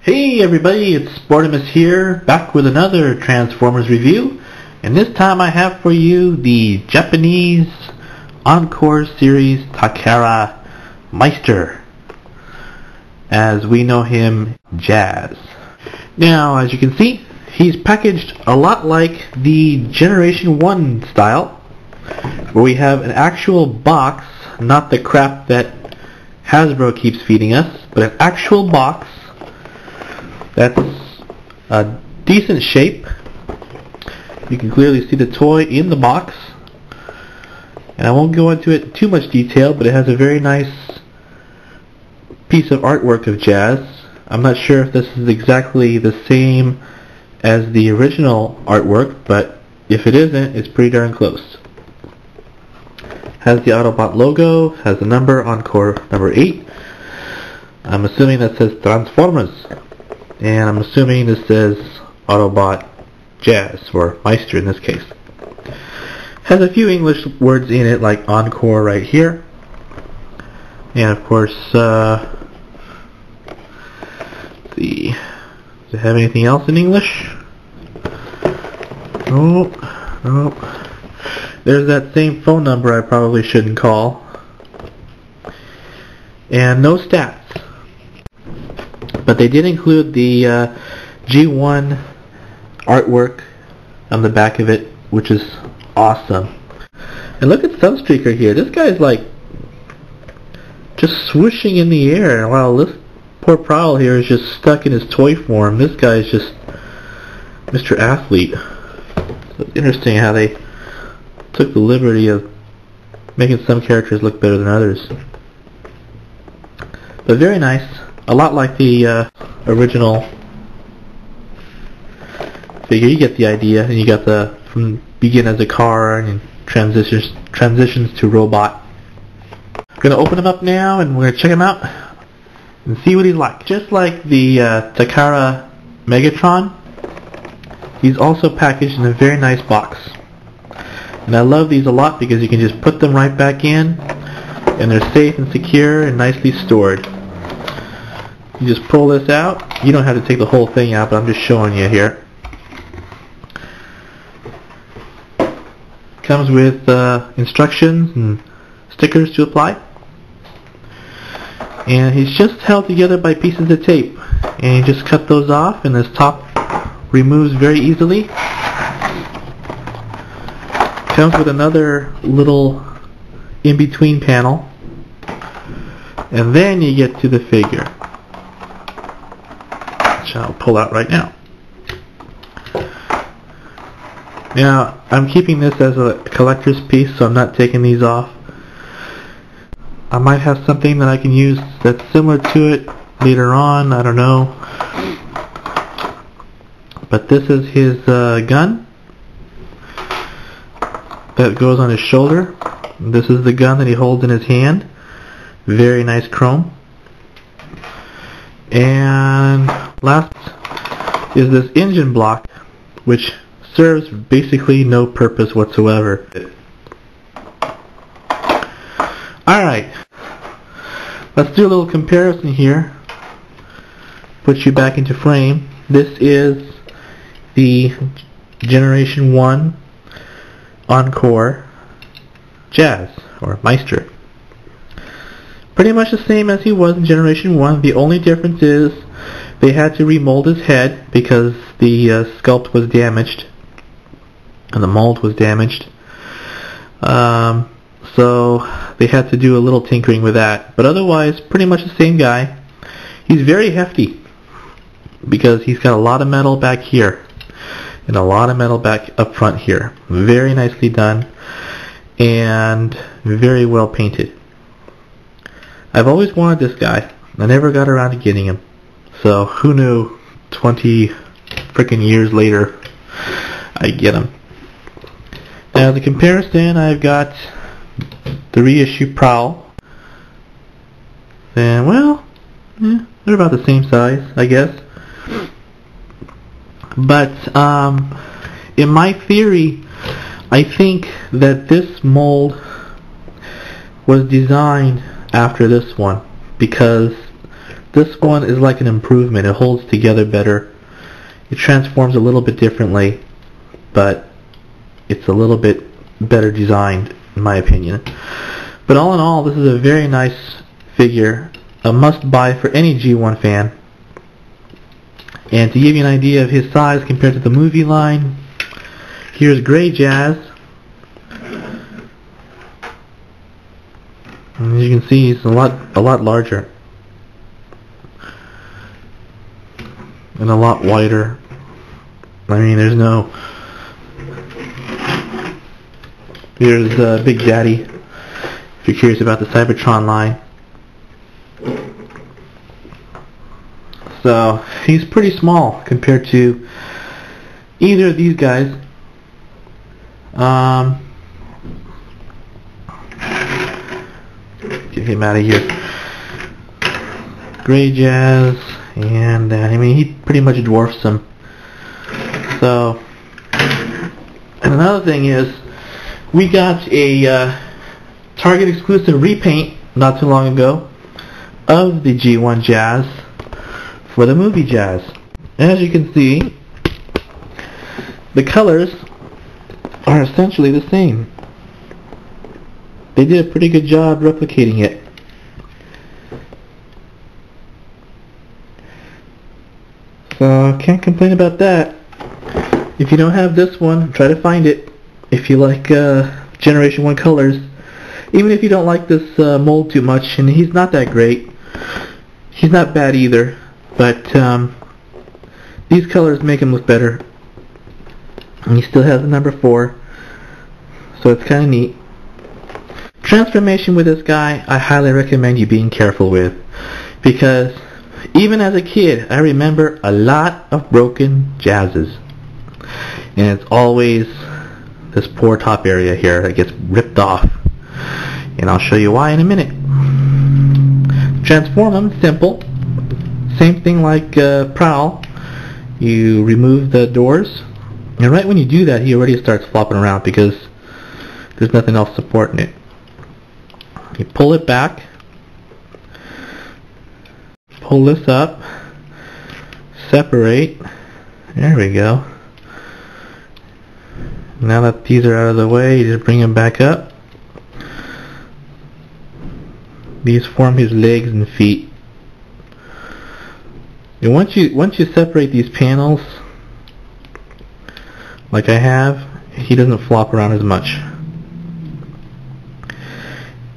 Hey everybody, it's Sportimus here, back with another Transformers review, and this time I have for you the Japanese Encore series Takara Meister, as we know him, Jazz. Now, as you can see, he's packaged a lot like the Generation 1 style, where we have an actual box, not the crap that Hasbro keeps feeding us, but an actual box that's a decent shape. You can clearly see the toy in the box, and I won't go into it in too much detail, but it has a very nice piece of artwork of Jazz. I'm not sure if this is exactly the same as the original artwork, but if it isn't, it's pretty darn close. Has the Autobot logo, has the number, Encore number 8. I'm assuming that says Transformers. And I'm assuming this says Autobot Jazz, or Meister in this case. Has a few English words in it, like Encore right here. And of course, does it have anything else in English? Nope. There's that same phone number I probably shouldn't call. And no stats. But they did include the G1 artwork on the back of it, which is awesome. And look at Sunstreaker here. This guy's like just swooshing in the air, while this poor Prowl here is just stuck in his toy form. This guy is just Mr. Athlete. So it's interesting how they took the liberty of making some characters look better than others. But very nice. A lot like the original figure. You get the idea, and you got the begin as a car and transitions to robot. I'm gonna open him up now, and we're gonna check him out and see what he's like. Just like the Takara Megatron, he's also packaged in a very nice box. And I love these a lot because you can just put them right back in, and they're safe and secure and nicely stored. You just pull this out. You don't have to take the whole thing out, but I'm just showing you here. Comes with instructions and stickers to apply. And he's just held together by pieces of tape. And you just cut those off, and this top removes very easily. Comes with another little in-between panel. And then you get to the figure, which I'll pull out right now. Now, I'm keeping this as a collector's piece, so I'm not taking these off. I might have something that I can use that's similar to it later on, I don't know. But this is his gun that goes on his shoulder. This is the gun that he holds in his hand. Very nice chrome. And last is this engine block, which serves basically no purpose whatsoever. Alright, let's do a little comparison here. Put you back into frame. This is the Generation 1 Encore Jazz, or Meister. Pretty much the same as he was in Generation 1. The only difference is they had to remold his head because the sculpt was damaged and the mold was damaged. So they had to do a little tinkering with that. But otherwise, pretty much the same guy. He's very hefty because he's got a lot of metal back here and a lot of metal back up front here. Very nicely done and very well painted. I've always wanted this guy. I never got around to getting him. So who knew 20 freaking years later I'd get him. Now the comparison, I've got the reissue Prowl. And well, they're about the same size, I guess. But in my theory, I think that this mold was designed after this one because This one is like an improvement. It holds together better. It transforms a little bit differently, but it's a little bit better designed, in my opinion. But all in all, this is a very nice figure, a must-buy for any G1 fan. And to give you an idea of his size compared to the movie line, here's Grey Jazz. And as you can see, he's a lot larger and a lot wider. I mean, there's no. Here's Big Daddy, if you're curious about the Cybertron line. So he's pretty small compared to either of these guys. Get him out of here. Grey Jazz, and I mean, he pretty much dwarfs him. So, and another thing is, we got a Target exclusive repaint not too long ago of the G1 Jazz for the movie Jazz. As you can see, the colors are essentially the same. They did a pretty good job replicating it. So can't complain about that. If you don't have this one, try to find it. If you like Generation 1 colors, even if you don't like this mold too much, and he's not that great, he's not bad either, but these colors make him look better. And he still has the number 4, so it's kind of neat. Transformation with this guy, I highly recommend you being careful with, because even as a kid, I remember a lot of broken Jazzes, and it's always this poor top area here that gets ripped off, and I'll show you why in a minute. Transform them, simple. Same thing like Prowl. You remove the doors, and right when you do that, he already starts flopping around because there's nothing else supporting it. You pull it back, pull this up, separate. There we go. Now that these are out of the way, you just bring them back up. These form his legs and feet. And once you separate these panels, like I have, he doesn't flop around as much.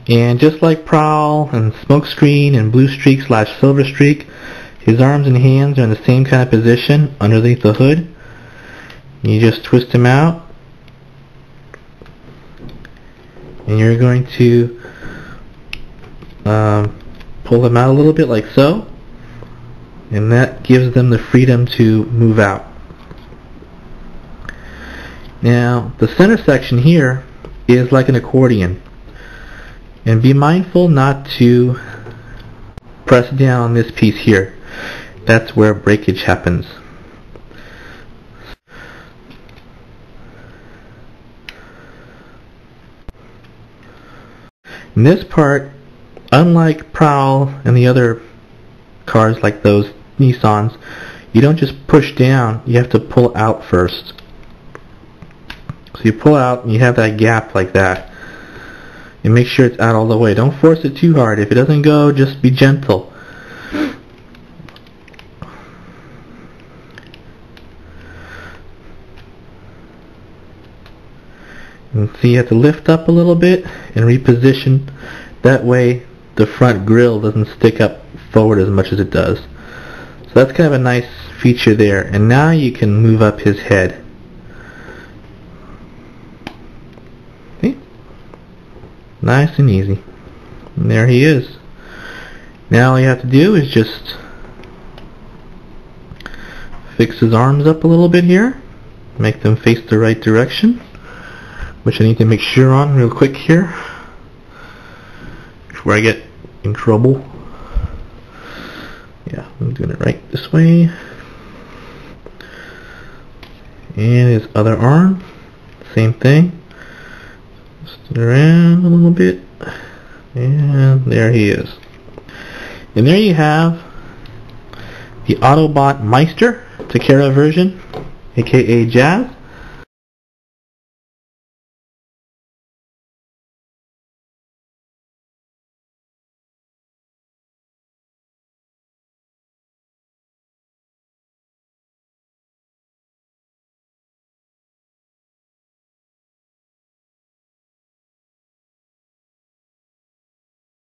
And just like Prowl and Smokescreen and Blue Streak / Silver Streak, his arms and hands are in the same kind of position underneath the hood. You just twist him out, and you're going to pull them out a little bit like so, and that gives them the freedom to move out. Now the center section here is like an accordion, and be mindful not to press down on this piece here. That's where breakage happens. In this part, unlike Prowl and the other cars like those Nissans, you don't just push down, you have to pull out first. So you pull out and you have that gap like that. And make sure it's out all the way. Don't force it too hard. If it doesn't go, just be gentle. And see, you have to lift up a little bit and reposition. That way the front grille doesn't stick up forward as much as it does. So that's kind of a nice feature there. And now you can move up his head. See? Nice and easy. And there he is. Now all you have to do is just fix his arms up a little bit here. Make them face the right direction, which I need to make sure on real quick here before I get in trouble. Yeah, I'm doing it right this way. And his other arm, same thing. Twist it around a little bit, and there he is. And there you have the Autobot Meister Takara version, aka Jazz.